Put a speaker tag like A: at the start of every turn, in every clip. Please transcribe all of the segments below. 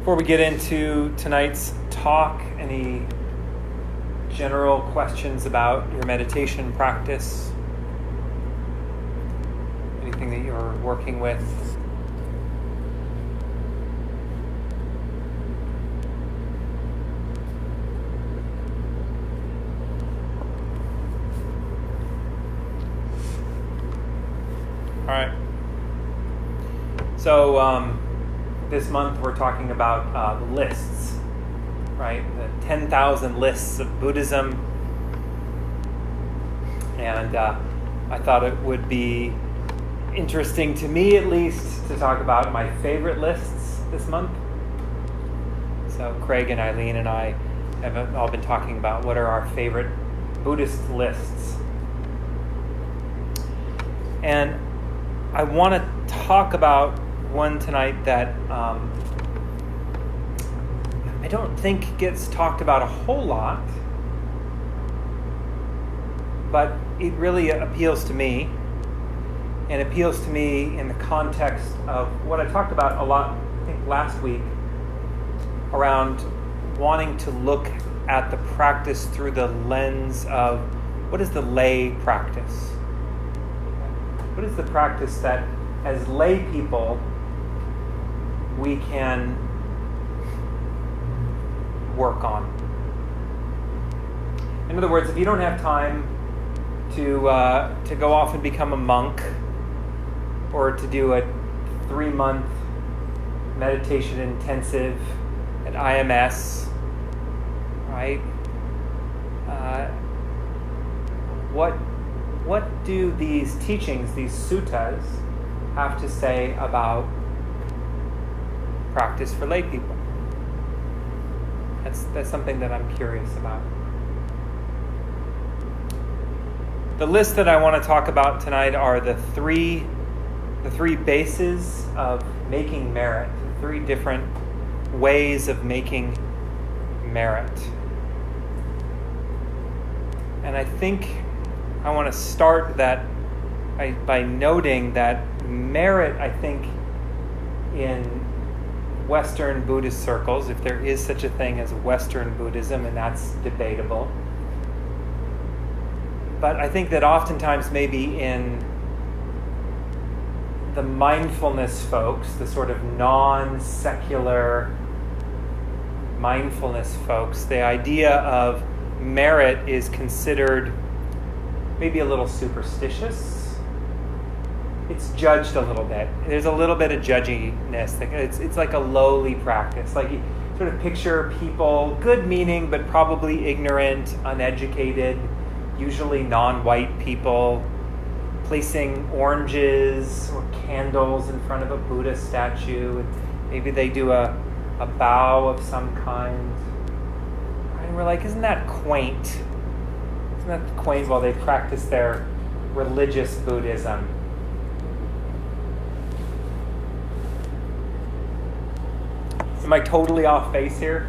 A: Before we get into tonight's talk, any general questions about your meditation practice? Anything that you're working with? All right. So this month we're talking about lists, right? The 10,000 lists of Buddhism. And I thought it would be interesting to me, at least, to talk about my favorite lists this month. So Craig and Eileen and I have all been talking about what are our favorite Buddhist lists. And I want to talk about one tonight that I don't think gets talked about a whole lot, but it really appeals to me, and appeals to me in the context of what I talked about a lot, I think, last week, around wanting to look at the practice through the lens of what is the lay practice? What is the practice that, as lay people, we can work on? In other words, if you don't have time to go off and become a monk, or to do a 3-month meditation intensive at IMS, right? What do these teachings, these suttas, have to say about practice for lay people? That's something that I'm curious about. The list that I want to talk about tonight are the three bases of making merit, 3 different ways of making merit. And I think I want to start that by noting that merit, I think, in Western Buddhist circles, if there is such a thing as Western Buddhism, and that's debatable, but I think that oftentimes maybe in the mindfulness folks, the sort of non-secular mindfulness folks, the idea of merit is considered maybe a little superstitious. It's judged a little bit. There's a little bit of judginess. It's like a lowly practice. Like you sort of picture people, good meaning, but probably ignorant, uneducated, usually non-white people, placing oranges or candles in front of a Buddha statue. And maybe they do a bow of some kind. And we're like, isn't that quaint? Isn't that quaint while they practice their religious Buddhism? Am I totally off base here?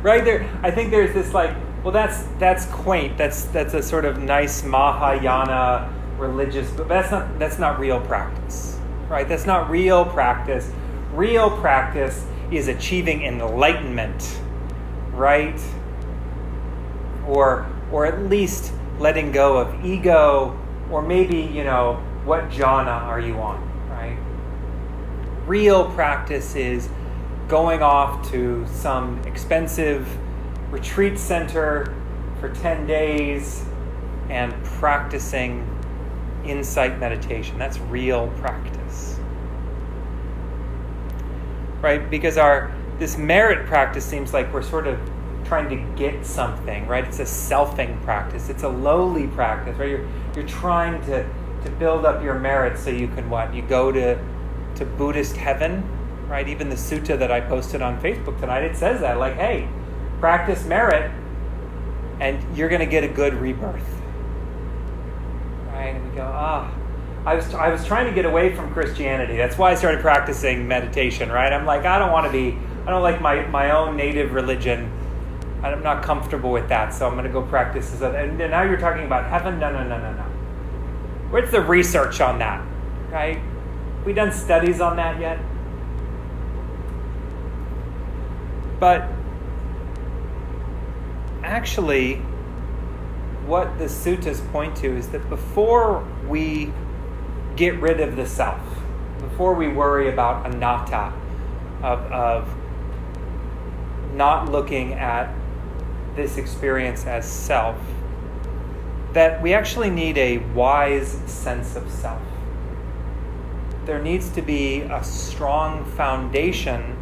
A: Right there, I think there's this like, well, that's quaint. That's a sort of nice Mahayana religious, but that's not real practice, right? That's not real practice. Real practice is achieving enlightenment, right? Or at least letting go of ego, or maybe, what jhana are you on, right? Real practice is going off to some expensive retreat center for 10 days and practicing insight meditation. That's real practice. Right? Because this merit practice seems like we're sort of trying to get something, right? It's a selfing practice. It's a lowly practice, right? You're trying to build up your merit so you can what? You go to Buddhist heaven, right? Even the sutta that I posted on Facebook tonight, it says that, like, hey, practice merit and you're going to get a good rebirth. Right? And we go, I was trying to get away from Christianity. That's why I started practicing meditation, right? I'm like, I don't like my own native religion. I'm not comfortable with that, so I'm going to go practice this other. And now you're talking about heaven? No. Where's the research on that? right? We done studies on that yet? But actually, what the suttas point to is that before we get rid of the self, before we worry about anatta, of not looking at this experience as self, that we actually need a wise sense of self. There needs to be a strong foundation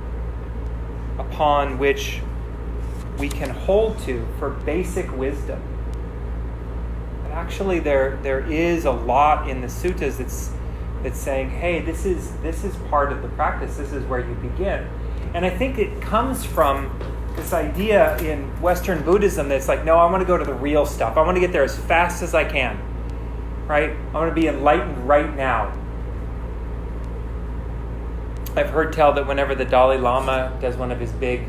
A: upon which we can hold to for basic wisdom. And actually, there is a lot in the suttas that's saying, hey, this is part of the practice. This is where you begin. And I think it comes from this idea in Western Buddhism that's like, no, I want to go to the real stuff. I want to get there as fast as I can, right? I want to be enlightened right now. I've heard tell that whenever the Dalai Lama does one of his big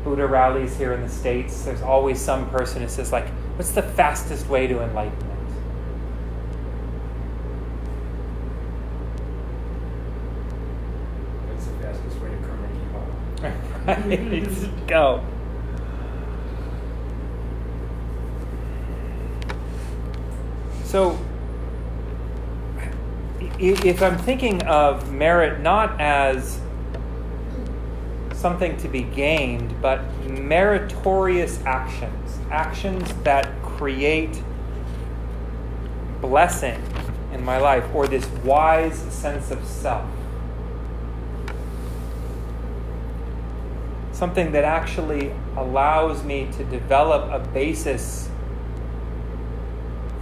A: Buddha rallies here in the States, there's always some person who says, like, what's the fastest way to enlightenment?
B: What's the fastest way to karma?
A: Right, go. So, if I'm thinking of merit not as something to be gained, but meritorious actions that create blessing in my life, or this wise sense of self, something that actually allows me to develop a basis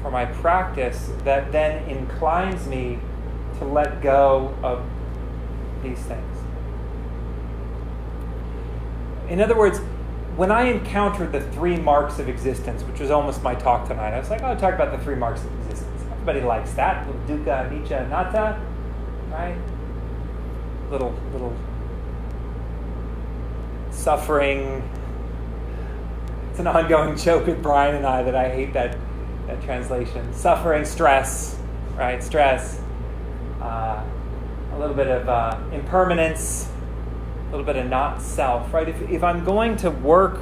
A: for my practice that then inclines me to let go of these things. In other words, when I encountered the 3 marks of existence, which was almost my talk tonight, I was like, I'll talk about the 3 marks of existence. Everybody likes that. Little dukkha, anicca, anatta, right? Little suffering. It's an ongoing joke with Brian and I that I hate that translation. Suffering, stress, right? Stress. A little bit of impermanence, a little bit of not self, right? If I'm going to work,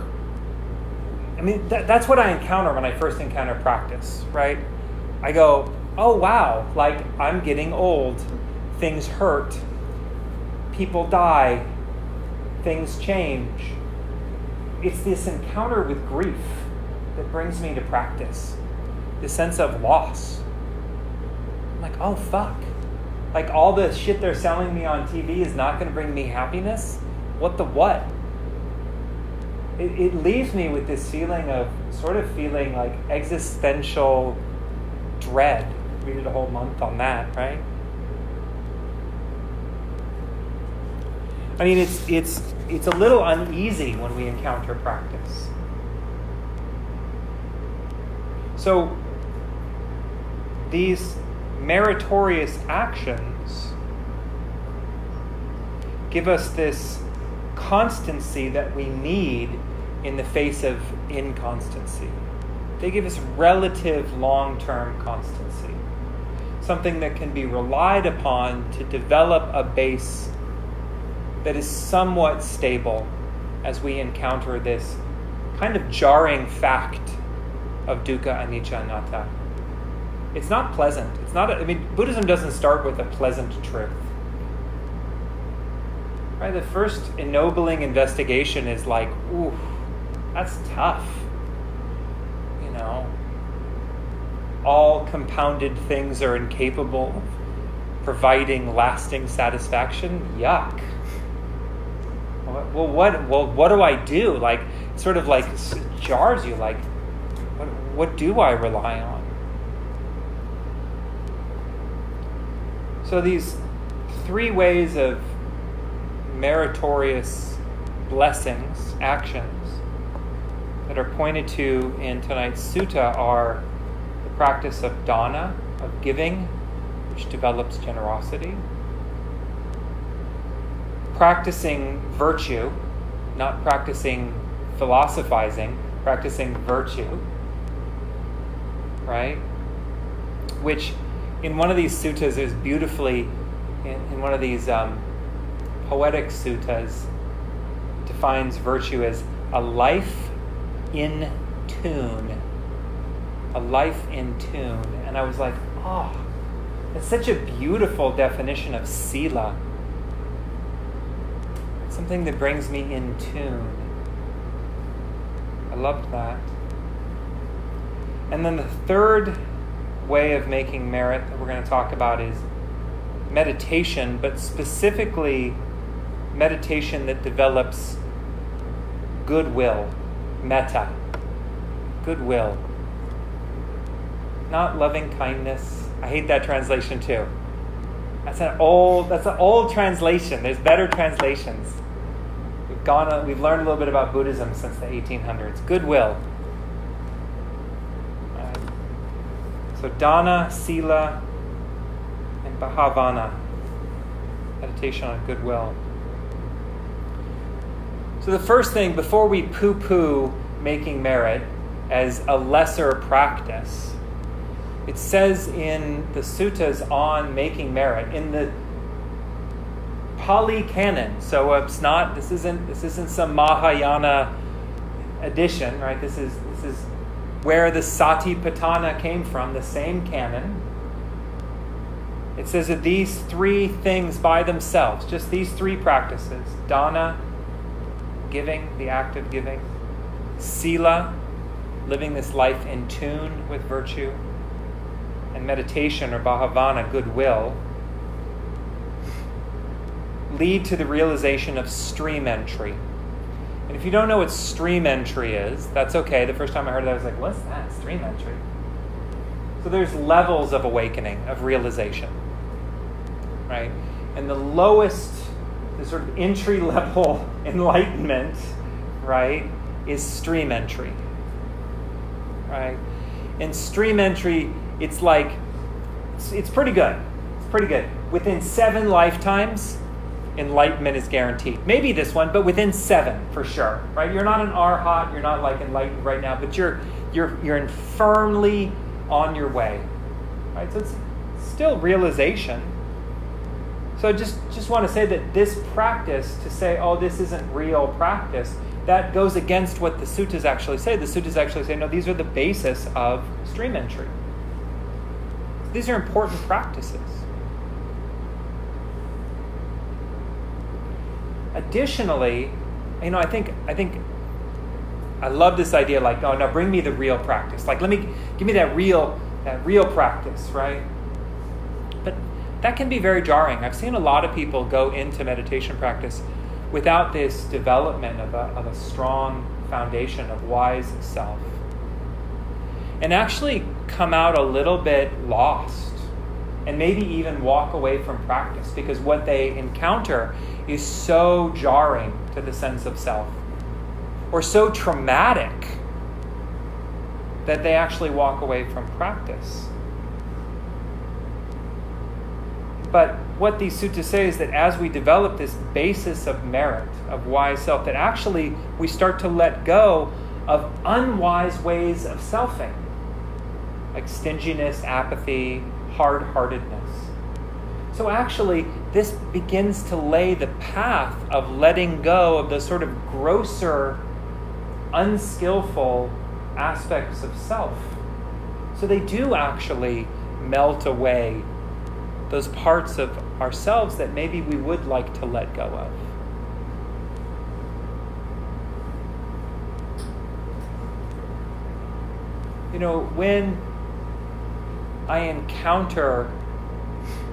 A: I mean, that's what I encounter when I first encounter practice, right? I go, oh wow, like I'm getting old, things hurt, people die, things change. It's this encounter with grief that brings me to practice, the sense of loss. I'm like, oh fuck. Like all the shit they're selling me on TV is not going to bring me happiness? What the what? It leaves me with this feeling of sort of feeling like existential dread. We did a whole month on that, right? I mean, it's a little uneasy when we encounter practice. So these meritorious actions give us this constancy that we need in the face of inconstancy. They give us relative long-term constancy, something that can be relied upon to develop a base that is somewhat stable as we encounter this kind of jarring fact of dukkha, anicca, anatta. It's not pleasant. It's not. Buddhism doesn't start with a pleasant truth. Right? The first ennobling investigation is like, ooh, that's tough. You know, all compounded things are incapable of providing lasting satisfaction. Yuck. Well, what do I do? Like, sort of like jars you. Like, what do I rely on? So these 3 ways of meritorious blessings, actions, that are pointed to in tonight's sutta are the practice of dana, of giving, which develops generosity, practicing virtue, not practicing philosophizing, practicing virtue, right? Which In one of these suttas, there's beautifully, in one of these poetic suttas, defines virtue as a life in tune. A life in tune. And I was like, oh, it's such a beautiful definition of sila. Something that brings me in tune. I loved that. And then the third way of making merit that we're going to talk about is meditation, but specifically meditation that develops goodwill, metta, goodwill. Not loving kindness. I hate that translation too. That's an old translation. There's better translations. We've learned a little bit about Buddhism since the 1800s. Goodwill. So dana, sila, and bhavana. Meditation on goodwill. So the first thing, before we poo-poo making merit as a lesser practice, it says in the suttas on making merit, in the Pali Canon. So this isn't some Mahayana edition, right? This is where the Satipatthana came from, the same canon. It says that these three things by themselves, just these three practices, dana, giving, the act of giving, sila, living this life in tune with virtue, and meditation or bhavana, goodwill, lead to the realization of stream entry. And if you don't know what stream entry is, that's okay. The first time I heard that, I was like, what's that? Stream entry? So there's levels of awakening, of realization, right? And the lowest, the sort of entry-level enlightenment, right, is stream entry, right? And stream entry, it's like, it's pretty good. It's pretty good. Within 7 lifetimes, enlightenment is guaranteed. Maybe this one, but within 7 for sure, right? You're not an arhat, you're not like enlightened right now, but you're firmly on your way, right? So it's still realization. So I just want to say that this practice, to say, oh, this isn't real practice, that goes against what the suttas actually say. The suttas actually say, no, these are the basis of stream entry. These are important practices. Additionally, I think I love this idea, like, oh, now bring me the real practice. Like, give me that real practice, right? But that can be very jarring. I've seen a lot of people go into meditation practice without this development of a strong foundation of wise self, and actually come out a little bit lost, and maybe even walk away from practice because what they encounter is so jarring to the sense of self, or so traumatic that they actually walk away from practice. But what these suttas say is that as we develop this basis of merit, of wise self, that actually we start to let go of unwise ways of selfing, like stinginess, apathy, hard-heartedness. So actually, this begins to lay the path of letting go of the sort of grosser, unskillful aspects of self. So they do actually melt away those parts of ourselves that maybe we would like to let go of. When I encounter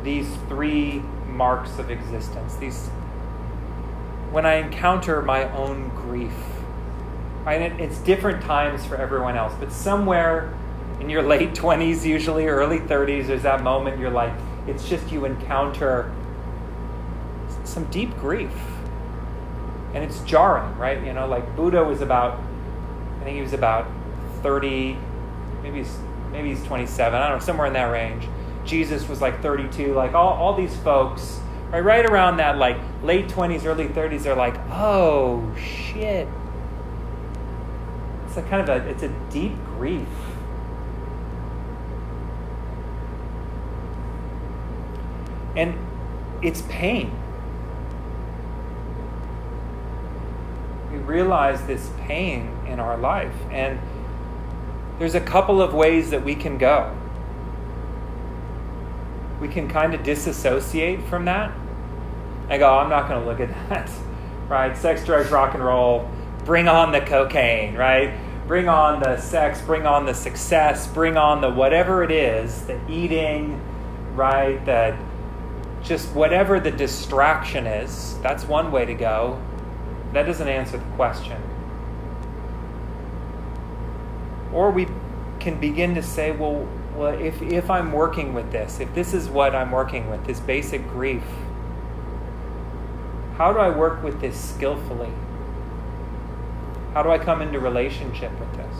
A: these 3 marks of existence, when I encounter my own grief, right? It's different times for everyone else, but somewhere in your late 20s, usually early 30s, there's that moment you're like, it's just you encounter some deep grief. And it's jarring, right? Like Buddha was about 30, maybe he's 27, I don't know, somewhere in that range. Jesus was like 32, like all these folks, right around that like late 20s, early 30s, they're like, oh shit. It's it's a deep grief. And it's pain. We realize this pain in our life. And there's a couple of ways that we can go. We can kind of disassociate from that and go, I'm not going to look at that, right? Sex, drugs, rock and roll, bring on the cocaine, right? Bring on the sex, bring on the success, bring on the whatever it is, the eating, right? The just whatever the distraction is. That's one way to go. That doesn't answer the question. Or we can begin to say, well, if I'm working with this, if this is what I'm working with, this basic grief, how do I work with this skillfully? How do I come into relationship with this?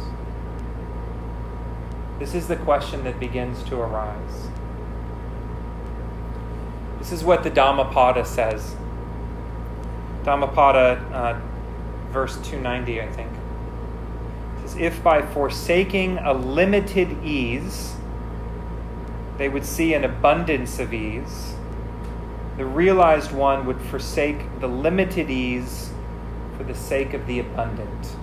A: This is the question that begins to arise. This is what the Dhammapada says. Dhammapada, verse 290, I think. It says, if by forsaking a limited ease, they would see an abundance of ease, the realized one would forsake the limited ease for the sake of the abundant.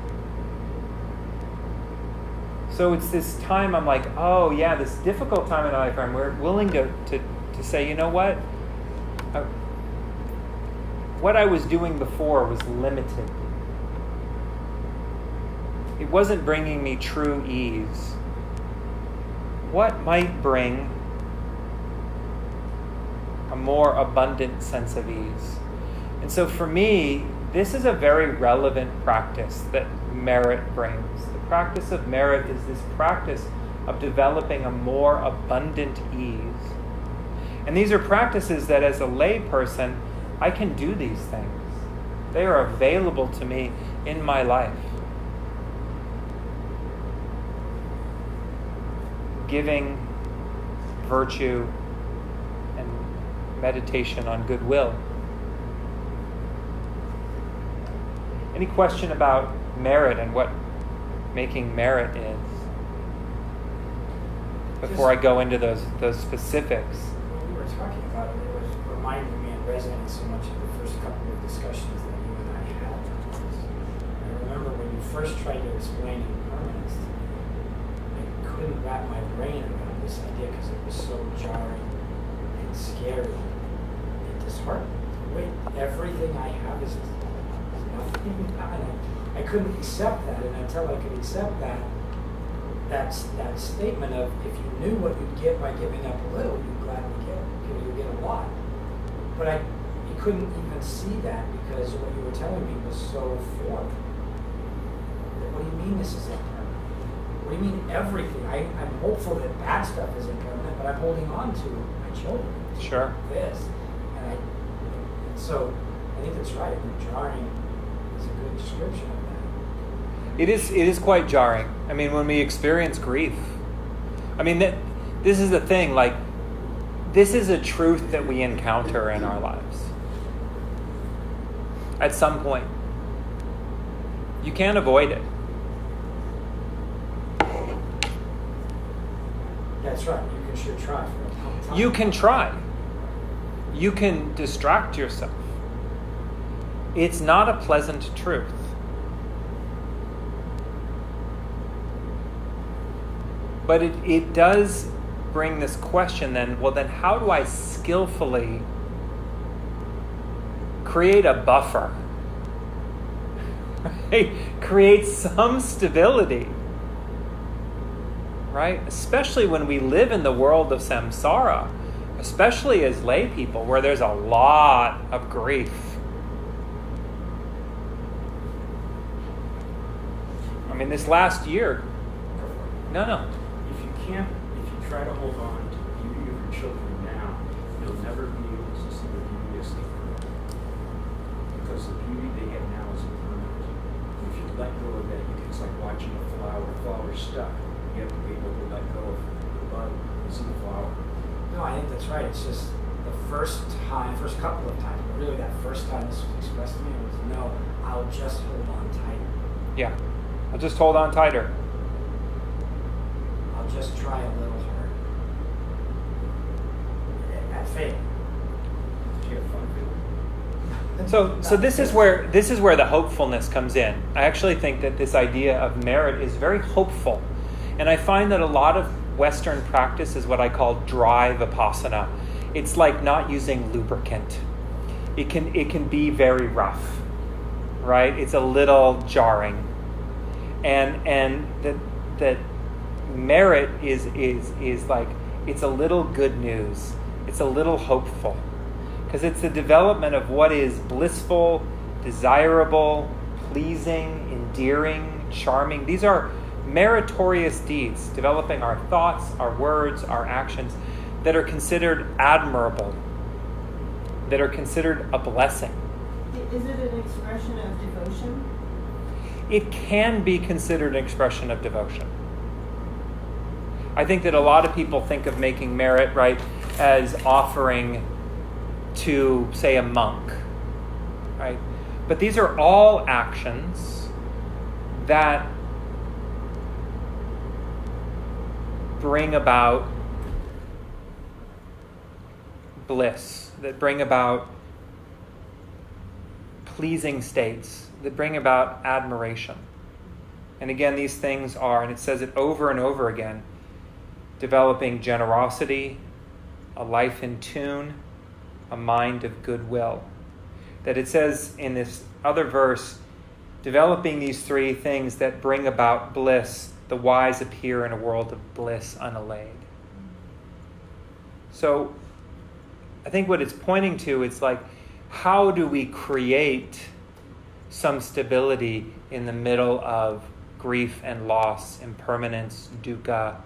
A: So it's this time I'm like, oh yeah, this difficult time in life, I'm willing to say, you know what? What I was doing before was limited. It wasn't bringing me true ease. What might bring a more abundant sense of ease? And so for me, this is a very relevant practice that merit brings. The practice of merit is this practice of developing a more abundant ease. And these are practices that as a lay person, I can do these things. They are available to me in my life. Giving, virtue, and meditation on goodwill. Any question about merit and what making merit is? Before I go into those specifics.
B: When we were talking about it, it was reminding me and resonating so much of the first couple of discussions that you and I had. I remember when you first tried to explain impermanence to me, I couldn't wrap my brain around this idea because it was so jarring and scary and disheartening. Wait, everything I have is nothing. I couldn't accept that, and until I could accept that statement of if you knew what you'd get by giving up a little, you'd gladly get a lot. But you couldn't even see that because what you were telling me was so foreign. What do you mean this is impermanent? What do you mean everything? I'm hopeful that bad stuff is impermanent, but I'm holding on to my children.
A: Sure.
B: This. And so I think that's right. Jarring is a good description of that.
A: It is quite jarring. I mean, when we experience grief, I mean, this is the thing, like, this is a truth that we encounter in our lives. At some point. You can't avoid it.
B: That's right. You can sure try for a long time.
A: You can try. You can distract yourself. It's not a pleasant truth. But it does bring this question then, well then how do I skillfully create a buffer? Right? Create some stability. Right? Especially when we live in the world of samsara, especially as lay people where there's a lot of grief. I mean, this last year, no.
C: If you try to hold on to the beauty of your children now, you'll never be able to see the beauty of sleep. Because the beauty they have now is impermanent. If you let go of that, it's like watching a flower. The flower's stuck. You have to be able to let go of the bud and see the flower.
B: No, I think that's right. It's just the first couple of times, but really that first time this was expressed to me was, no, I'll just hold on tighter.
A: Yeah. I'll just hold on tighter.
B: I'll just try a little harder. At faith.
C: you have fun feeling.
A: So this is where the hopefulness comes in. I actually think that this idea of merit is very hopeful. And I find that a lot of Western practice is what I call dry vipassana. It's like not using lubricant. It can be very rough, right? It's a little jarring. And that merit is like, it's a little good news. It's a little hopeful. Because it's the development of what is blissful, desirable, pleasing, endearing, charming. These are meritorious deeds, developing our thoughts, our words, our actions that are considered admirable, that are considered a blessing.
D: Is it an expression of devotion?
A: It can be considered an expression of devotion. I think that a lot of people think of making merit, right, as offering to, say, a monk, right? But these are all actions that bring about bliss, that bring about pleasing states, that bring about admiration. And again, these things are, and it says it over and over again, developing generosity, a life in tune, a mind of goodwill. That it says in this other verse, developing these three things that bring about bliss, the wise appear in a world of bliss unallayed. So I think what it's pointing to, it's like, how do we create some stability in the middle of grief and loss, impermanence, dukkha,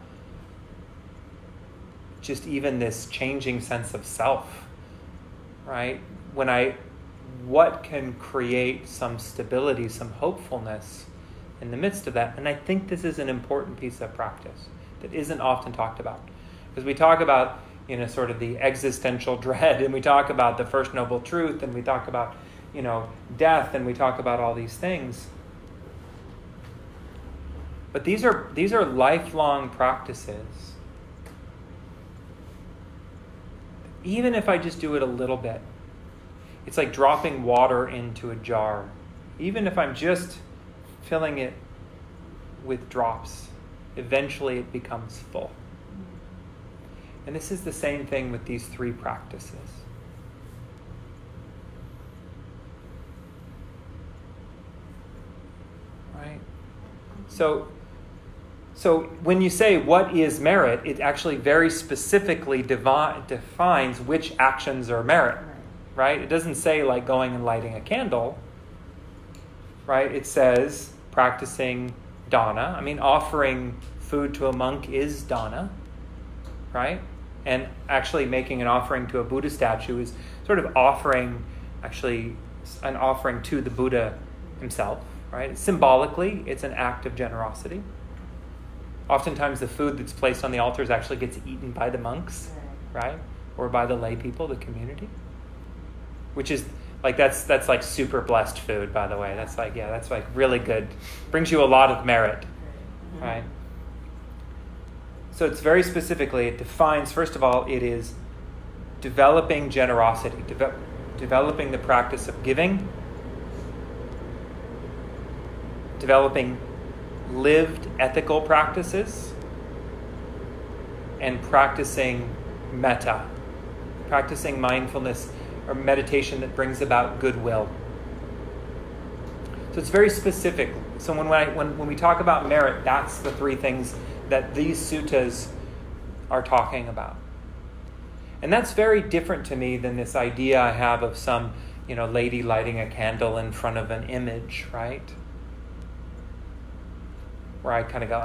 A: just even this changing sense of self, right? What can create some stability, some hopefulness in the midst of that? And I think this is an important piece of practice that isn't often talked about. Because we talk about, sort of the existential dread, and we talk about the first noble truth, and we talk about, death, and we talk about all these things. But these are lifelong practices. Even if I just do it a little bit, it's like dropping water into a jar. Even if I'm just filling it with drops, eventually it becomes full. And this is the same thing with these three practices. Right? So when you say what is merit, it actually very specifically defines which actions are merit. Right? It doesn't say like going and lighting a candle. Right? It says practicing dana. I mean, offering food to a monk is dana. Right? And actually making an offering to a Buddha statue is sort of offering, actually an offering to the Buddha himself, right? Symbolically, it's an act of generosity. Oftentimes the food that's placed on the altars actually gets eaten by the monks, right? Or by the lay people, the community. Which is, like, that's like super blessed food, by the way. That's like really good. Brings you a lot of merit, right? So it's very specifically, it defines, first of all, it is developing generosity, developing the practice of giving, developing lived ethical practices, and practicing metta, practicing mindfulness or meditation that brings about goodwill. So it's very specific. So when we talk about merit, that's the three things that these suttas are talking about. And that's very different to me than this idea I have of some, lady lighting a candle in front of an image, right? Where I kind of go,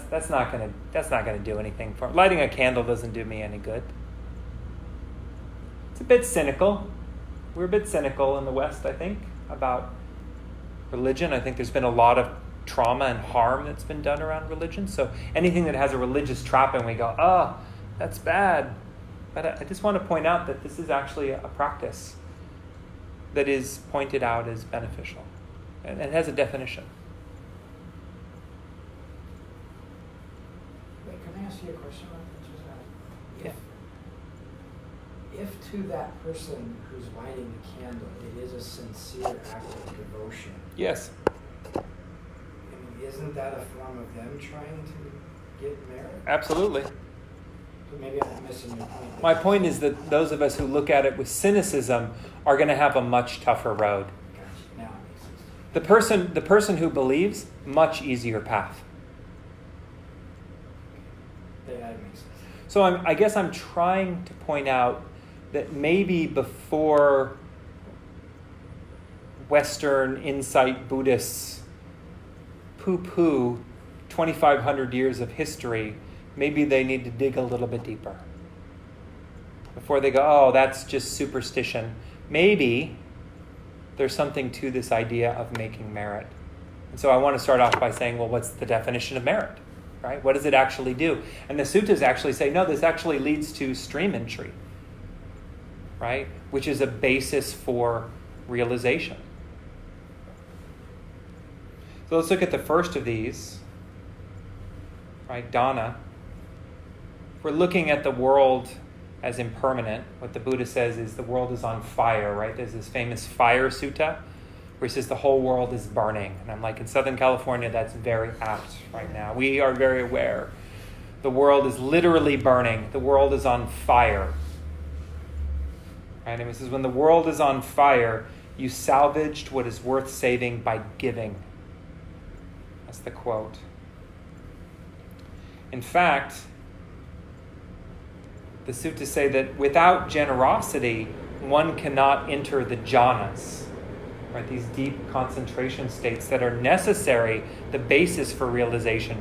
A: that's not gonna do anything for me. Lighting a candle doesn't do me any good. It's a bit cynical. We're a bit cynical in the West, I think, about religion. I think there's been a lot of trauma and harm that's been done around religion. So anything that has a religious trapping, we go, that's bad. But I just want to point out that this is actually a practice that is pointed out as beneficial. And it has a definition.
B: Wait, can I ask you a question? if to that person who's lighting the candle, it is a sincere act of devotion,
A: Yes.
B: I mean, isn't that a form of them trying to get merit?
A: Absolutely.
B: So maybe I'm missing your point.
A: My point is that those of us who look at it with cynicism are going to have a much tougher road.
B: Gotcha. Now it makes sense.
A: The person who believes, much easier path.
B: That makes sense.
A: So I guess I'm trying to point out that maybe before Western insight Buddhists poo-poo 2,500 years of history, maybe they need to dig a little bit deeper. Before they go, oh, that's just superstition. Maybe there's something to this idea of making merit. And so I want to start off by saying, well, what's the definition of merit? Right? What does it actually do? And the suttas actually say, no, this actually leads to stream entry, right? Which is a basis for realization. So let's look at the first of these, right? Dana. We're looking at the world as impermanent. What the Buddha says is the world is on fire, right? There's this famous fire sutta where he says the whole world is burning. And I'm like, in Southern California, that's very apt right now. We are very aware. The world is literally burning. The world is on fire. Right? And he says, when the world is on fire, you salvaged what is worth saving by giving. That's the quote. In fact, the suttas say that without generosity, one cannot enter the jhanas. Right, these deep concentration states that are necessary, the basis for realization.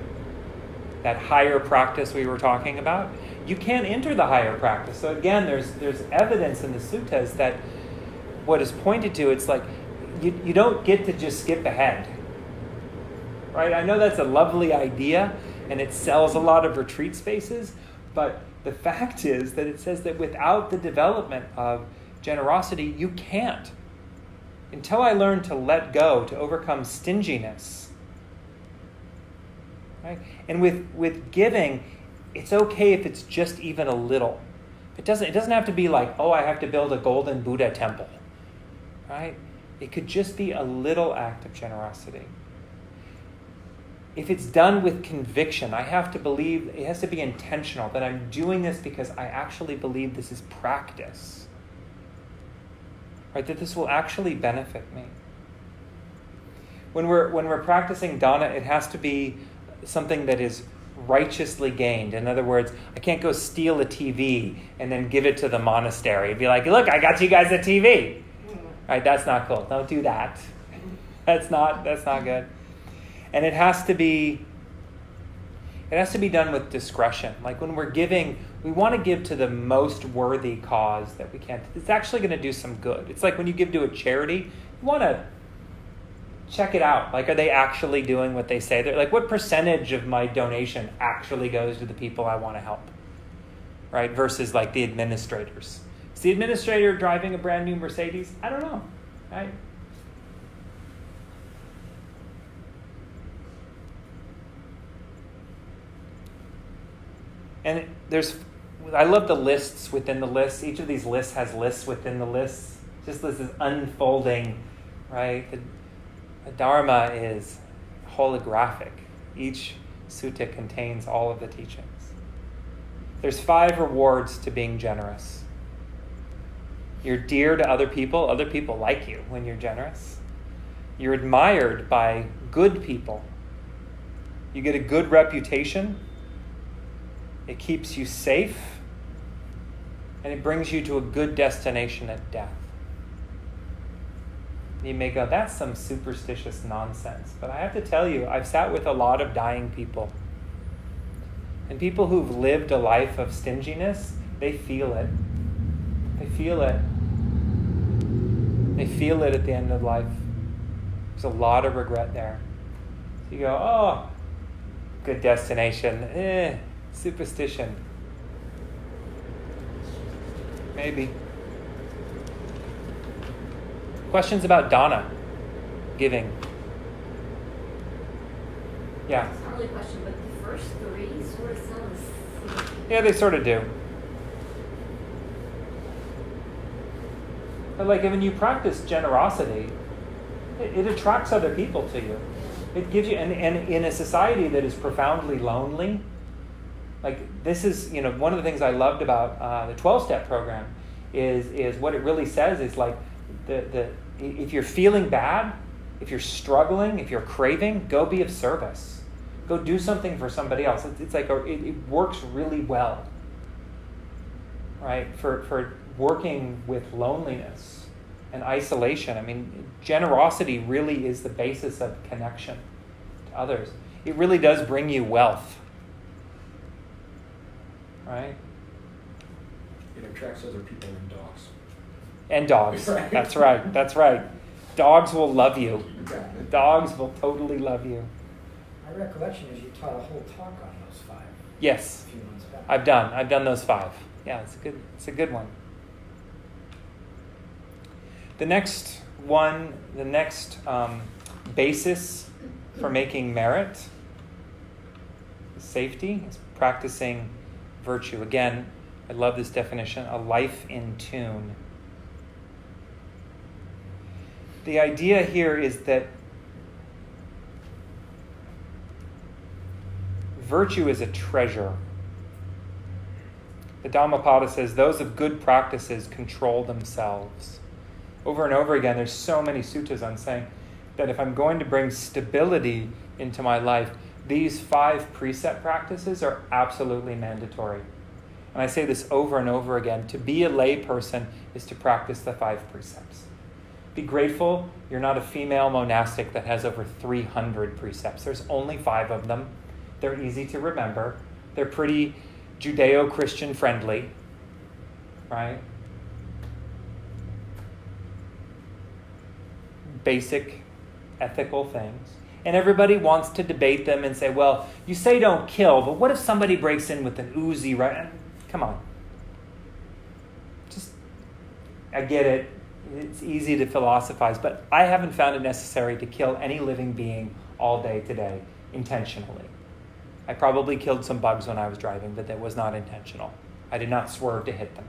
A: That higher practice we were talking about, you can't enter the higher practice. So again, there's evidence in the suttas that what is pointed to, it's like you don't get to just skip ahead. Right? I know that's a lovely idea and it sells a lot of retreat spaces, but the fact is that it says that without the development of generosity, you can't. Until I learn to let go, to overcome stinginess. Right? And with giving, it's okay if it's just even a little. It doesn't have to be like, oh, I have to build a golden Buddha temple. Right? It could just be a little act of generosity. If it's done with conviction, I have to believe, it has to be intentional, that I'm doing this because I actually believe this is practice. Right, that this will actually benefit me. When we're practicing dana, it has to be something that is righteously gained. In other words, I can't go steal a TV and then give it to the monastery and be like, look, I got you guys a TV. Right, that's not cool. Don't do that. That's not good. And it has to be done with discretion. Like when we're giving, we want to give to the most worthy cause that we can. It's actually going to do some good. It's like when you give to a charity, you want to check it out. Like, are they actually doing what they say? They're like, what percentage of my donation actually goes to the people I want to help? Right? Versus like the administrators. Is the administrator driving a brand new Mercedes? I don't know. Right? And I love the lists within the lists. Each of these lists has lists within the lists. Just this is unfolding, right? The Dharma is holographic. Each sutta contains all of the teachings. There's 5 rewards to being generous. You're dear to other people. Other people like you when you're generous. You're admired by good people. You get a good reputation. It keeps you safe, and it brings you to a good destination at death. You may go, that's some superstitious nonsense. But I have to tell you, I've sat with a lot of dying people. And people who've lived a life of stinginess, they feel it. They feel it. They feel it at the end of life. There's a lot of regret there. So you go, oh, good destination. Superstition. Maybe. Questions about dana, giving? Yeah.
E: It's not really a question, but the first 3 sort of sound the same.
A: Yeah, they sort of do. But like when you practice generosity, it attracts other people to you. It gives you, and in a society that is profoundly lonely, like this is, one of the things I loved about the 12-step program is what it really says is like if you're feeling bad, if you're struggling, if you're craving, go be of service. Go do something for somebody else. It's like it works really well, right? For working with loneliness and isolation. I mean, generosity really is the basis of connection to others. It really does bring you wealth, right?
C: It attracts other people and dogs.
A: And dogs.
C: Right.
A: That's right. That's right. Dogs will love you.
C: Exactly.
A: Dogs will totally love you.
B: My recollection is you taught a whole talk on those 5
A: Yes,
B: a few months back.
A: I've done those 5. Yeah, it's a good one. The next one, basis for making merit, safety, is practicing virtue. Again, I love this definition, a life in tune. The idea here is that virtue is a treasure. The Dhammapada says those of good practices control themselves. Over and over again, there's so many suttas on saying that if I'm going to bring stability into my life, these 5 precept practices are absolutely mandatory. And I say this over and over again. To be a lay person is to practice the 5 precepts. Be grateful you're not a female monastic that has over 300 precepts. There's only 5 of them. They're easy to remember. They're pretty Judeo-Christian friendly, right? Basic ethical things. And everybody wants to debate them and say, well, you say don't kill, but what if somebody breaks in with an Uzi, right? Come on. I get it. It's easy to philosophize, but I haven't found it necessary to kill any living being all day today intentionally. I probably killed some bugs when I was driving, but that was not intentional. I did not swerve to hit them.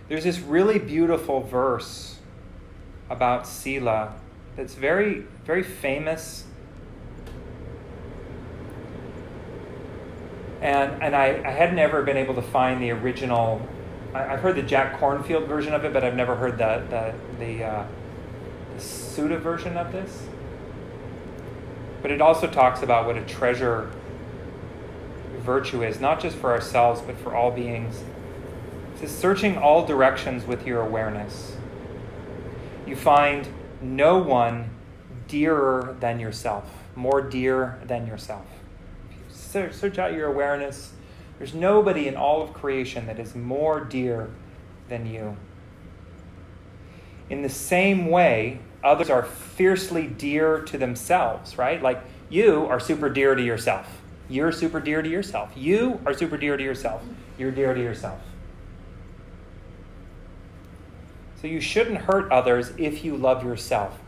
A: There's this really beautiful verse about Sila that's very, very famous. And I hadn't ever been able to find the original. I've heard the Jack Kornfield version of it, but I've never heard the Sutta version of this. But it also talks about what a treasure virtue is, not just for ourselves, but for all beings. It says, searching all directions with your awareness, you find no one dearer than yourself, more dear than yourself. Search out your awareness. There's nobody in all of creation that is more dear than you. In the same way, others are fiercely dear to themselves, right? Like you are super dear to yourself. You're super dear to yourself. You are super dear to yourself. You're dear to yourself. So you shouldn't hurt others if you love yourself.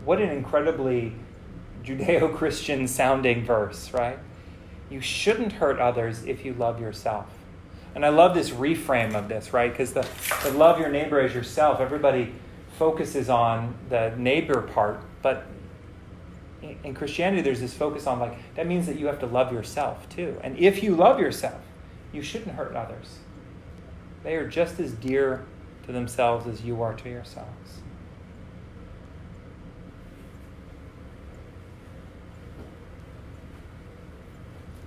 A: What an incredibly Judeo-Christian sounding verse, right? You shouldn't hurt others if you love yourself. And I love this reframe of this, right? Because the love your neighbor as yourself, everybody focuses on the neighbor part, but in Christianity there's this focus on like, that means that you have to love yourself too. And if you love yourself, you shouldn't hurt others. They are just as dear to themselves as you are to yourselves.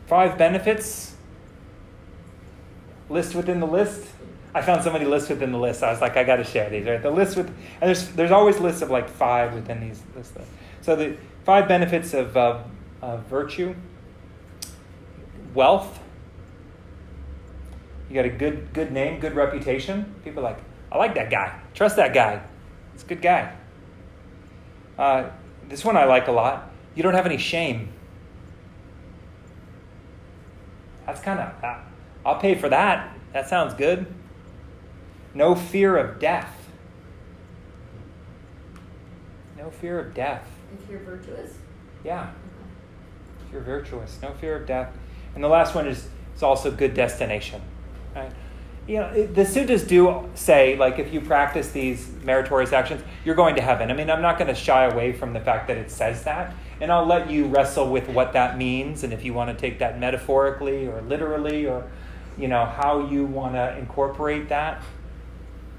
A: Five benefits. List within the list. I found somebody list within the list. I was like, I got to share these, right? The list with, and there's always lists of like 5 within these lists. So the 5 benefits of virtue. Wealth. You got a good name, good reputation. People are like, I like that guy. Trust that guy. He's a good guy. This one I like a lot. You don't have any shame. That's kind of, I'll pay for that. That sounds good. No fear of death. No fear of death.
E: If you're virtuous?
A: Yeah. If you're virtuous. No fear of death. And the last one is, it's also good destination. Right? The suttas do say, like, if you practice these meritorious actions, you're going to heaven. I mean, I'm not going to shy away from the fact that it says that, and I'll let you wrestle with what that means, and if you want to take that metaphorically or literally, or how you want to incorporate that.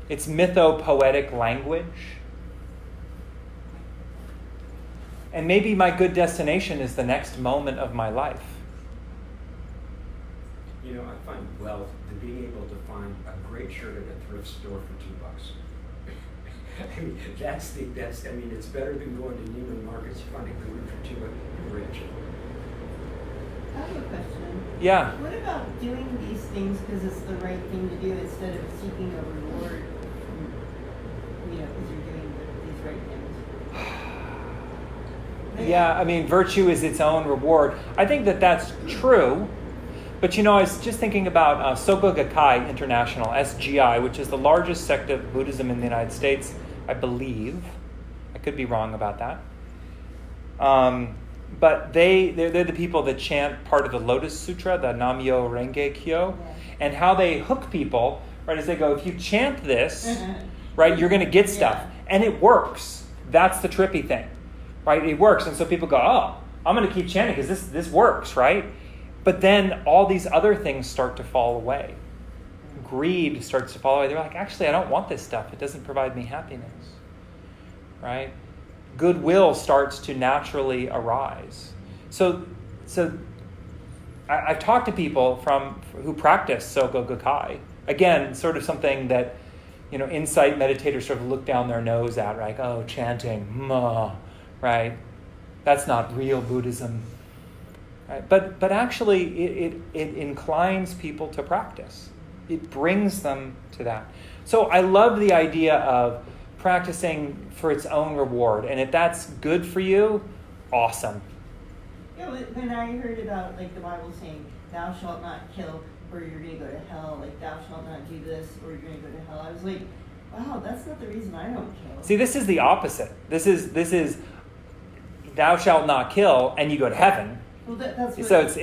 A: It's mythopoetic language. And maybe my good destination is the next moment of my life.
C: I find wealth in being able to find a great shirt at a thrift store for $2. I mean, it's better than going to Neiman Marcus and finding a room for $2. You're rich.
D: I have a question.
A: Yeah.
D: What about doing these things because it's the right thing to do instead of seeking a reward because you're doing these right things?
A: Yeah, I mean, virtue is its own reward. I think that that's true. But, I was just thinking about Soka Gakkai International, SGI, which is the largest sect of Buddhism in the United States, I believe. I could be wrong about that. But they're the people that chant part of the Lotus Sutra, the Nam-myo Renge Kyo, and how they hook people, right, is they go, if you chant this, right, you're going to get stuff. Yeah. And it works. That's the trippy thing, right? It works. And so people go, oh, I'm going to keep chanting because this works, right? But then all these other things start to fall away. Greed starts to fall away. They're like, actually, I don't want this stuff. It doesn't provide me happiness, right? Goodwill starts to naturally arise. So I've talked to people who practice Soka Gakkai. Again, sort of something that, insight meditators sort of look down their nose at, right? Oh, chanting, right? That's not real Buddhism. Right? But actually, it inclines people to practice. It brings them to that. So I love the idea of practicing for its own reward. And if that's good for you, awesome.
D: Yeah, when I heard about the Bible saying, thou shalt not kill or you're going to go to hell, thou shalt not do this or you're going to go to hell, I was like, wow, that's not the reason I don't kill.
A: See, this is the opposite. This is thou shalt not kill and you go to heaven.
D: Well, that's what
A: so it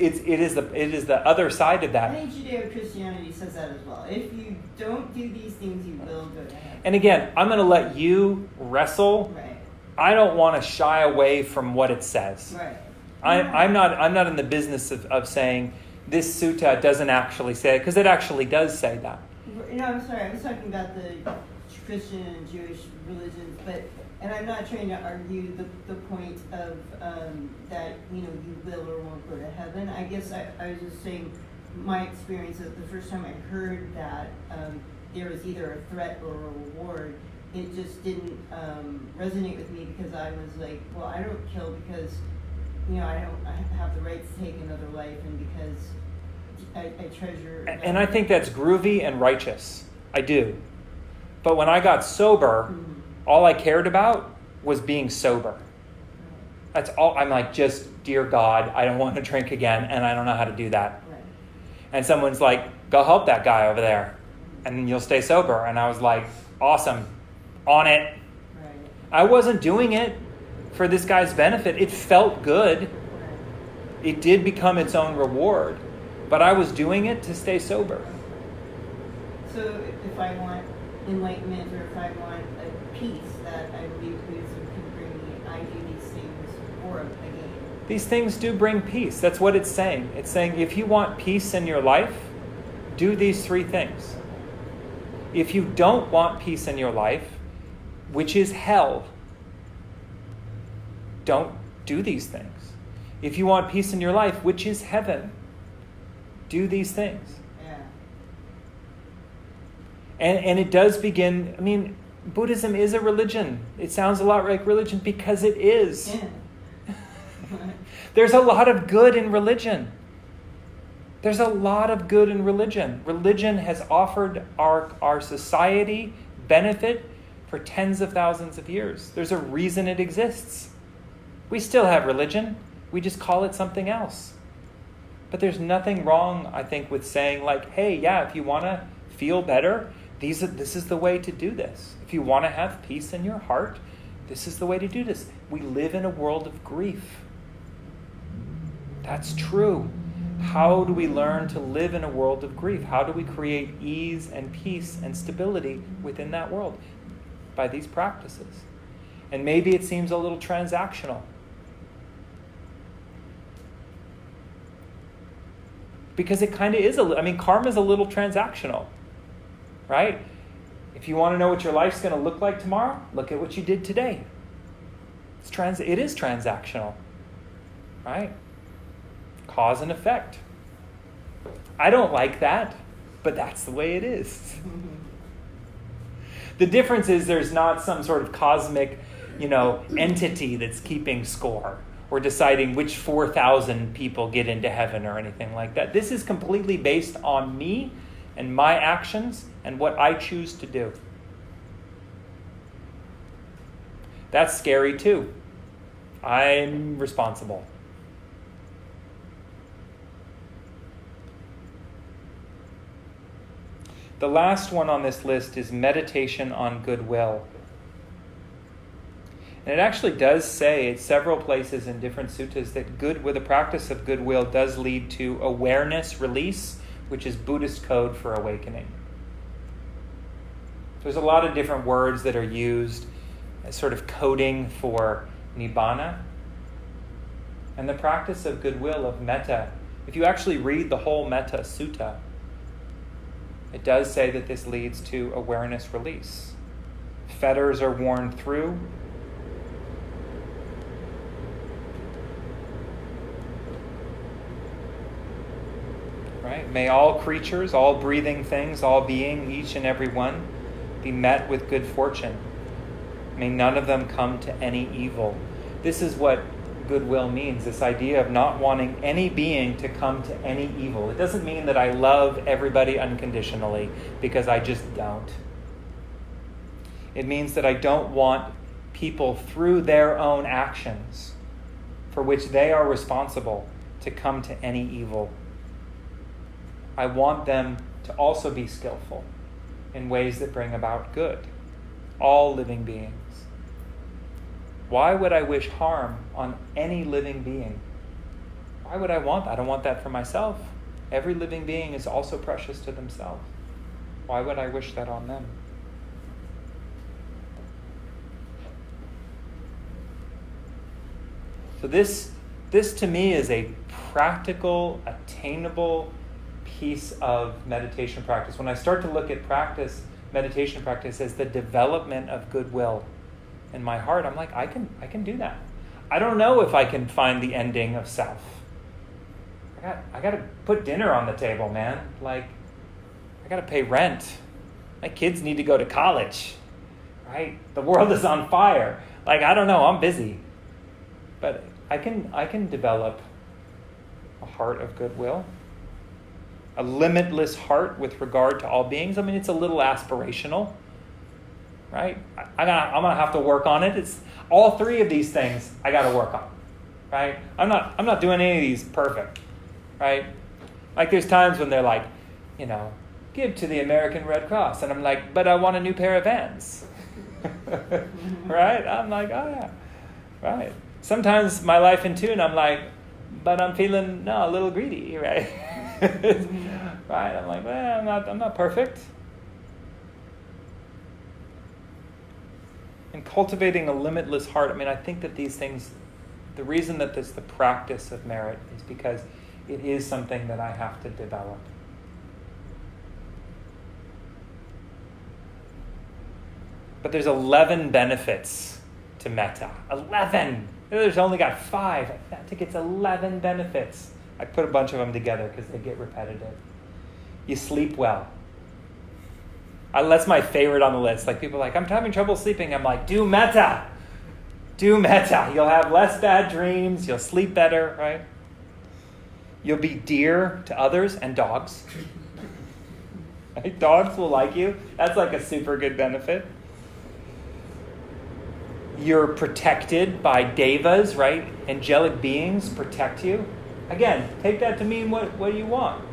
A: is the other side of that.
D: I think Judeo-Christianity says that as well. If you don't do these things, you will go to heaven.
A: And again, I'm going to let you wrestle.
D: Right.
A: I don't want to shy away from what it says.
D: Right.
A: I'm not in the business of saying this sutta doesn't actually say it, because it actually does say that.
D: I'm sorry. I was talking about the Christian and Jewish religions, and I'm not trying to argue the point of that you will or won't go to heaven. I guess I was just saying my experience is the first time I heard that there was either a threat or a reward, it just didn't resonate with me, because I was like, well, I don't kill because I have the right to take another life, and because I treasure.
A: And I think that's groovy and righteous. I do. But when I got sober, all I cared about was being sober. That's all. I'm like, just, dear God, I don't want to drink again, and I don't know how to do that.
D: Right.
A: And someone's like, go help that guy over there, and you'll stay sober. And I was like, awesome, on it.
D: Right.
A: I wasn't doing it for this guy's benefit. It felt good.
D: Right.
A: It did become its own reward, but I was doing it to stay sober.
D: So if I want enlightenment, or if I want a peace that I believe Buddhism can bring me, I do these things for a gain.
A: These things do bring peace. That's what it's saying. It's saying if you want peace in your life, do these three things. If you don't want peace in your life, which is hell, don't do these things. If you want peace in your life, which is heaven, do these things.
D: Yeah.
A: And it does begin, I mean, Buddhism is a religion. It sounds a lot like religion because it is.
D: Yeah.
A: There's a lot of good in religion. There's a lot of good in religion. Religion has offered our society benefit for tens of thousands of years. There's a reason it exists. We still have religion. We just call it something else. But there's nothing wrong, I think, with saying like, hey, yeah, if you want to feel better, this is the way to do this. If you want to have peace in your heart, this is the way to do this. We live in a world of grief. That's true. How do we learn to live in a world of grief? How do we create ease and peace and stability within that world? By these practices. And maybe it seems a little transactional. Because it kind of is karma is a little transactional, right? If you want to know what your life's going to look like tomorrow, look at what you did today. It is transactional, right? Cause and effect. I don't like that, but that's the way it is. The difference is there's not some sort of cosmic, entity that's keeping score or deciding which 4,000 people get into heaven or anything like that. This is completely based on me and my actions and what I choose to do. That's scary too. I'm responsible. The last one on this list is meditation on goodwill. And it actually does say at several places in different suttas that the practice of goodwill does lead to awareness release, which is Buddhist code for awakening. There's a lot of different words that are used as sort of coding for nibbana. And the practice of goodwill, of metta, if you actually read the whole Metta Sutta, it does say that this leads to awareness release. Fetters are worn through. Right? May all creatures, all breathing things, all being, each and every one, be met with good fortune. May none of them come to any evil. This is what goodwill means, this idea of not wanting any being to come to any evil. It doesn't mean that I love everybody unconditionally, because I just don't. It means that I don't want people through their own actions, for which they are responsible, to come to any evil. I want them to also be skillful in ways that bring about good. All living beings. Why would I wish harm on any living being? Why would I want that? I don't want that for myself. Every living being is also precious to themselves. Why would I wish that on them? So this to me is a practical, attainable piece of meditation practice. When I start to look at meditation practice as the development of goodwill in my heart, I'm like, I can do that. I don't know if I can find the ending of self. I got to put dinner on the table, man. Like, I got to pay rent. My kids need to go to college, right? The world is on fire. Like, I don't know. I'm busy, but I can develop a heart of goodwill, a limitless heart with regard to all beings. I mean, it's a little aspirational. Right? I'm gonna have to work on it. It's all three of these things I gotta work on. Right? I'm not doing any of these perfect. Right? Like there's times when they're like, give to the American Red Cross. And I'm like, but I want a new pair of Vans. Right? I'm like, oh yeah. Right. Sometimes my life in tune, I'm like, but I'm feeling a little greedy, right? Right? I'm like, well, I'm not perfect. And cultivating a limitless heart, I think that these things, the reason that this the practice of merit is because it is something that I have to develop. But there's 11 benefits to metta. 11! There's only got 5. I think it's 11 benefits. I put a bunch of them together because they get repetitive. You sleep well. That's my favorite on the list. Like people are like, I'm having trouble sleeping. I'm like, do metta. Do metta. You'll have less bad dreams. You'll sleep better, right? You'll be dear to others and dogs. Right? Dogs will like you. That's like a super good benefit. You're protected by devas, right? Angelic beings protect you. Again, take that to mean what you want.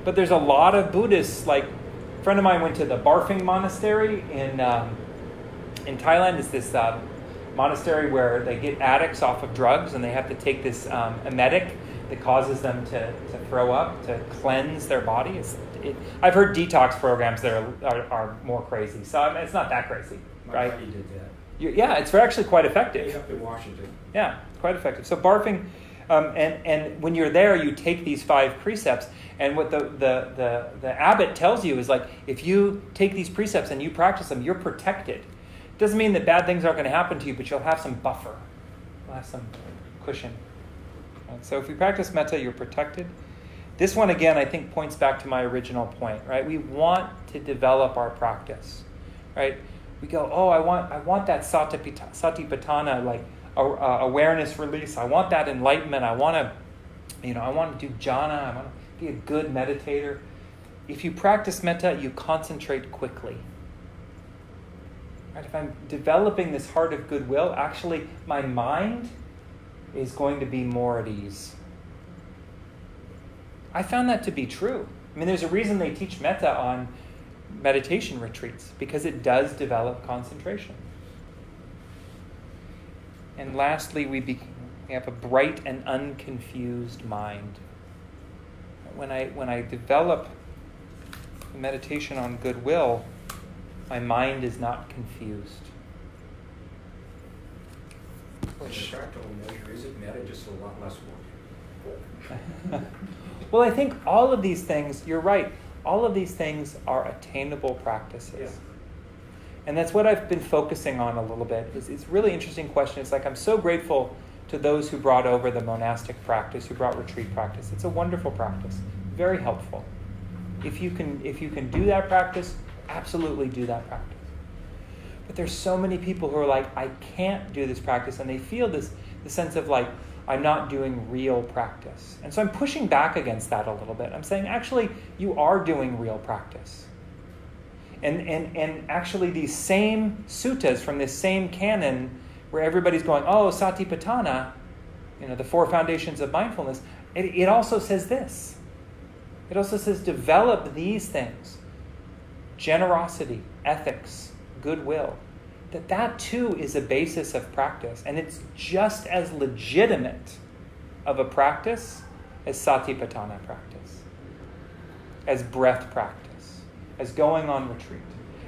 A: But there's a lot of Buddhists, like a friend of mine went to the Barfing Monastery in Thailand. It's this monastery where they get addicts off of drugs and they have to take this emetic that causes them to throw up, to cleanse their body. I've heard detox programs that are more crazy, so I mean, it's not that crazy, right?
C: My buddy did that.
A: Yeah, it's actually quite effective.
C: Up in Washington.
A: Yeah, quite effective. So barfing, and when you're there, you take these 5 precepts, and what the abbot tells you is like, if you take these precepts and you practice them, you're protected. It doesn't mean that bad things aren't going to happen to you, but you'll have some buffer. You'll have some cushion. Right? So if we practice metta, you're protected. This one, again, I think points back to my original point, right? We want to develop our practice, right? We go, oh, I want that satipatthana, like awareness release. I want that enlightenment. I want to do jhana. I want to be a good meditator. If you practice metta, you concentrate quickly. Right? If I'm developing this heart of goodwill, actually my mind is going to be more at ease. I found that to be true. I mean, there's a reason they teach metta on meditation retreats, because it does develop concentration. And lastly, we have a bright and unconfused mind. When I develop meditation on goodwill, my mind is not confused.
C: In a practical measure, is it metta just a lot less work?
A: Well, I think all of these things, you're right, all of these things are attainable practices.
C: Yeah.
A: And that's what I've been focusing on a little bit. It's a really interesting question. It's like I'm so grateful to those who brought over the monastic practice, who brought retreat practice. It's a wonderful practice, very helpful. If you can do that practice, absolutely do that practice. But there's so many people who are like, I can't do this practice, and they feel the sense of like, I'm not doing real practice. And so I'm pushing back against that a little bit. I'm saying, actually, you are doing real practice. And actually these same suttas from this same canon where everybody's going, oh, satipatthana, the 4 foundations of mindfulness, it also says this. It also says develop these things. Generosity, ethics, goodwill. That too is a basis of practice. And it's just as legitimate of a practice as satipatthana practice, as breath practice, as going on retreat.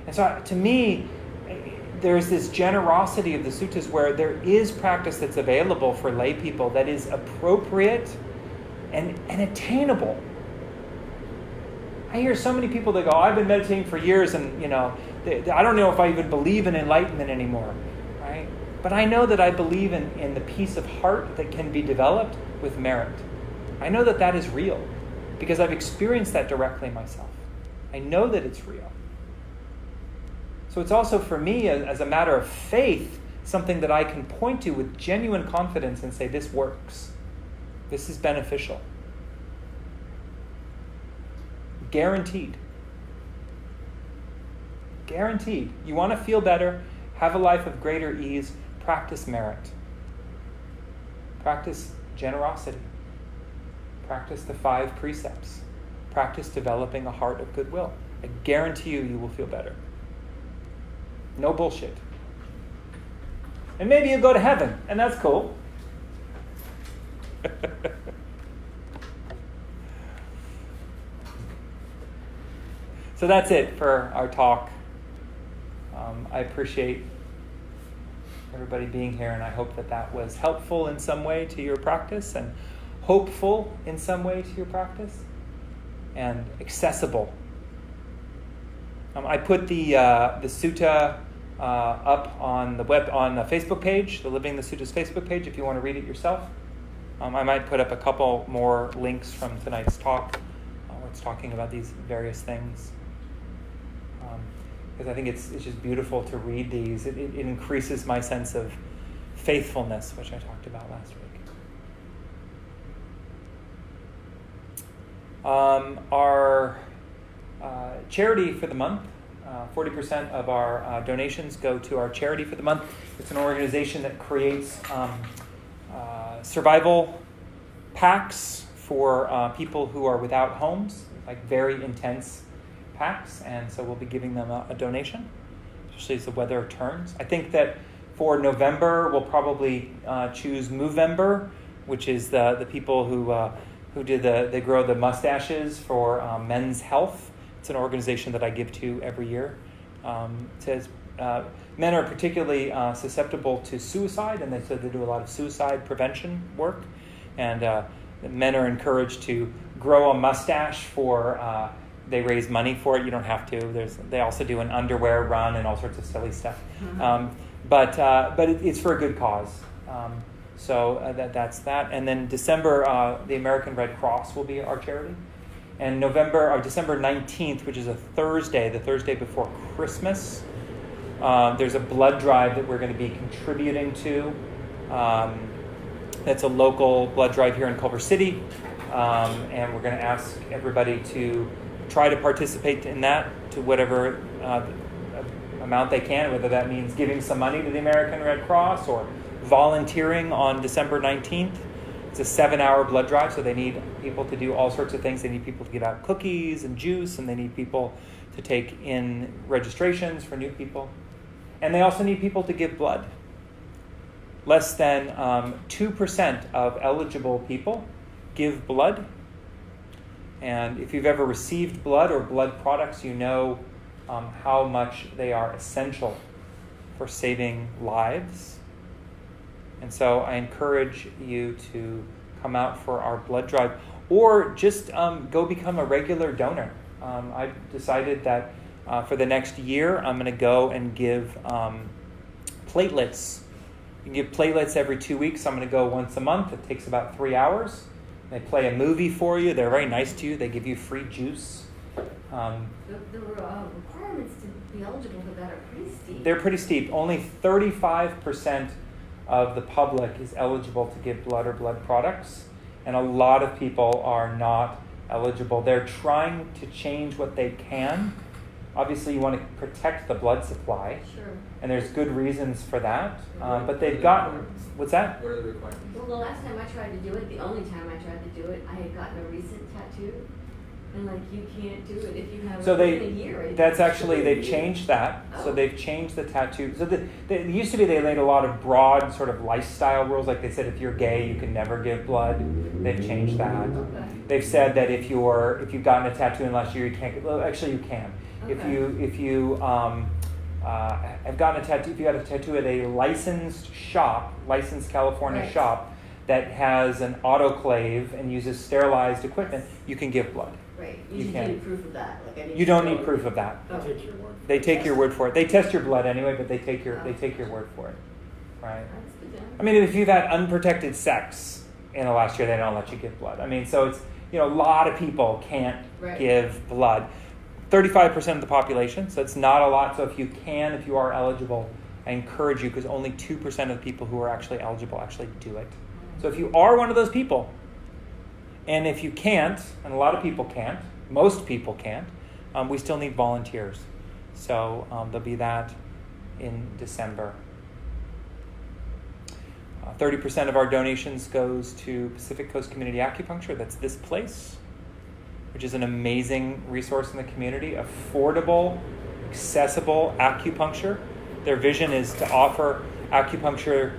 A: And so to me, there's this generosity of the suttas where there is practice that's available for lay people that is appropriate and attainable. I hear so many people that go, I've been meditating for years and, I don't know if I even believe in enlightenment anymore, right? But I know that I believe in the peace of heart that can be developed with merit. I know that is real because I've experienced that directly myself. I know that it's real. So it's also for me, as a matter of faith, something that I can point to with genuine confidence and say, this works. This is beneficial. Guaranteed. Guaranteed. You want to feel better, have a life of greater ease, practice merit. Practice generosity. Practice the 5 precepts. Practice developing a heart of goodwill. I guarantee you will feel better. No bullshit. And maybe you'll go to heaven, and that's cool. So that's it for our talk. I appreciate everybody being here, and I hope that was helpful in some way to your practice and hopeful in some way to your practice and accessible. I put the sutta up on the Facebook page, the Living the Suttas Facebook page, if you want to read it yourself. I might put up a couple more links from tonight's talk where it's talking about these various things. Because I think it's just beautiful to read these. It increases my sense of faithfulness, which I talked about last week. Our charity for the month, 40% of our donations go to our charity for the month. It's an organization that creates survival packs for people who are without homes, like very intense packs, and so we'll be giving them a donation, especially as the weather turns. I think that for November, we'll probably choose Movember, which is the people who they grow the mustaches for Men's Health. It's an organization that I give to every year. It says men are particularly susceptible to suicide, and they said they do a lot of suicide prevention work. And men are encouraged to grow a mustache for. They raise money for it. You don't have to. They also do an underwear run and all sorts of silly stuff.
D: Mm-hmm.
A: But it's for a good cause. So that's that. And then December, the American Red Cross will be our charity. And December 19th, which is a Thursday, the Thursday before Christmas, there's a blood drive that we're going to be contributing to. That's a local blood drive here in Culver City. And we're going to ask everybody to try to participate in that to whatever amount they can, whether that means giving some money to the American Red Cross or volunteering on December 19th. It's a 7-hour blood drive, so they need people to do all sorts of things. They need people to give out cookies and juice, and they need people to take in registrations for new people. And they also need people to give blood. Less than 2% of eligible people give blood. And if you've ever received blood or blood products, you know how much they are essential for saving lives. And so I encourage you to come out for our blood drive, or just go become a regular donor. I've decided that for the next year, I'm going to go and give platelets. You can give platelets every 2 weeks. I'm going to go once a month. It takes about 3 hours. They play a movie for you. They're very nice to you. They give you free juice.
E: The requirements to be eligible for that are pretty steep.
A: They're pretty steep. Only 35% of the public is eligible to give blood or blood products, and a lot of people are not eligible. They're trying to change what they can. Obviously, you want to protect the blood supply,
E: Sure.
A: and there's good reasons for that. But they've gotten... What's that?
F: What are the requirements?
E: Well, the last time I tried to do it, the only time I tried to do it, I had gotten a recent tattoo. And you can't do it if you have
A: So
E: within a year.
A: they've changed that. So they've changed the tattoo. So it used to be they laid a lot of broad sort of lifestyle rules. Like they said, if you're gay, you can never give blood. They've changed that.
E: Okay.
A: They've said that if you've gotten a tattoo in the last year, you can't. Well, actually, you can.
E: Okay.
A: If you have gotten a tattoo, if you got a tattoo at a licensed California
E: Right.
A: shop that has an autoclave and uses sterilized equipment, you can give blood.
E: Right.
A: You
E: You just
A: can.
E: need proof of that.
A: You don't need proof of that.
B: They'll take your word for
A: They
B: it.
A: take your word for it. They test your blood anyway, but they take your word for it, right?
E: That's good then.
A: I mean, if you've had unprotected sex in the last year, they don't let you give blood. I mean, so it's a lot of people can't
E: Right.
A: give blood. 35% of the population, so it's not a lot. So if you are eligible, I encourage you, because only 2% of the people who are actually eligible actually do it. So if you are one of those people, and if you can't, and a lot of people can't, most people can't, we still need volunteers. So there'll be that in December. 30% of our donations goes to Pacific Coast Community Acupuncture. That's this place, which is an amazing resource in the community. Affordable, accessible acupuncture. Their vision is to offer acupuncture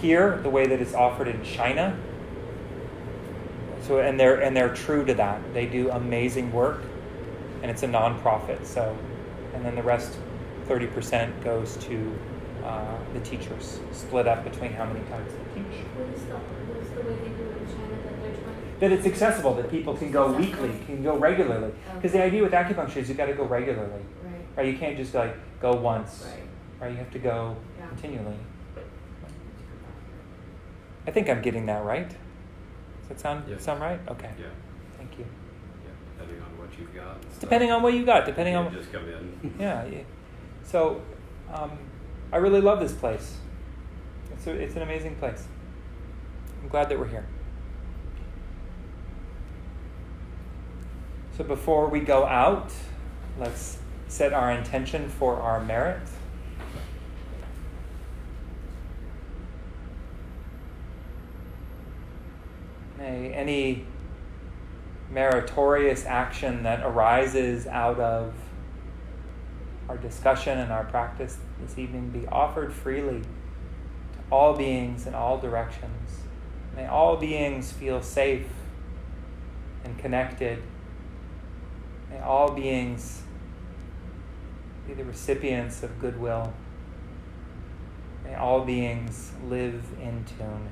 A: here the way that it's offered in China. So and they're true to that. They do amazing work, and it's a nonprofit. So, and then the rest, 30% goes to the teachers, split up between how many times they teach.
E: What is the way they do it in China that they're trying?
A: That it's accessible, that people can go weekly, can go regularly. Because the idea with acupuncture is you've got to go regularly.
E: Right.
A: Right? You can't just go once.
E: Right.
A: Right? You have to go
E: Yeah.
A: continually. I think I'm getting that right. Does that
F: Yes.
A: sound right? Okay.
F: Yeah,
A: Thank you.
F: yeah, depending on what you've got. and stuff.
A: Depending on what you got,
F: You
A: depending
F: can't
A: on...
F: just come in.
A: Yeah. So, I really love this place. It's an amazing place. I'm glad that we're here. So before we go out, let's set our intention for our merit. May any meritorious action that arises out of our discussion and our practice this evening be offered freely to all beings in all directions, May all beings feel safe and connected. May all beings be the recipients of goodwill. May all beings live in tune.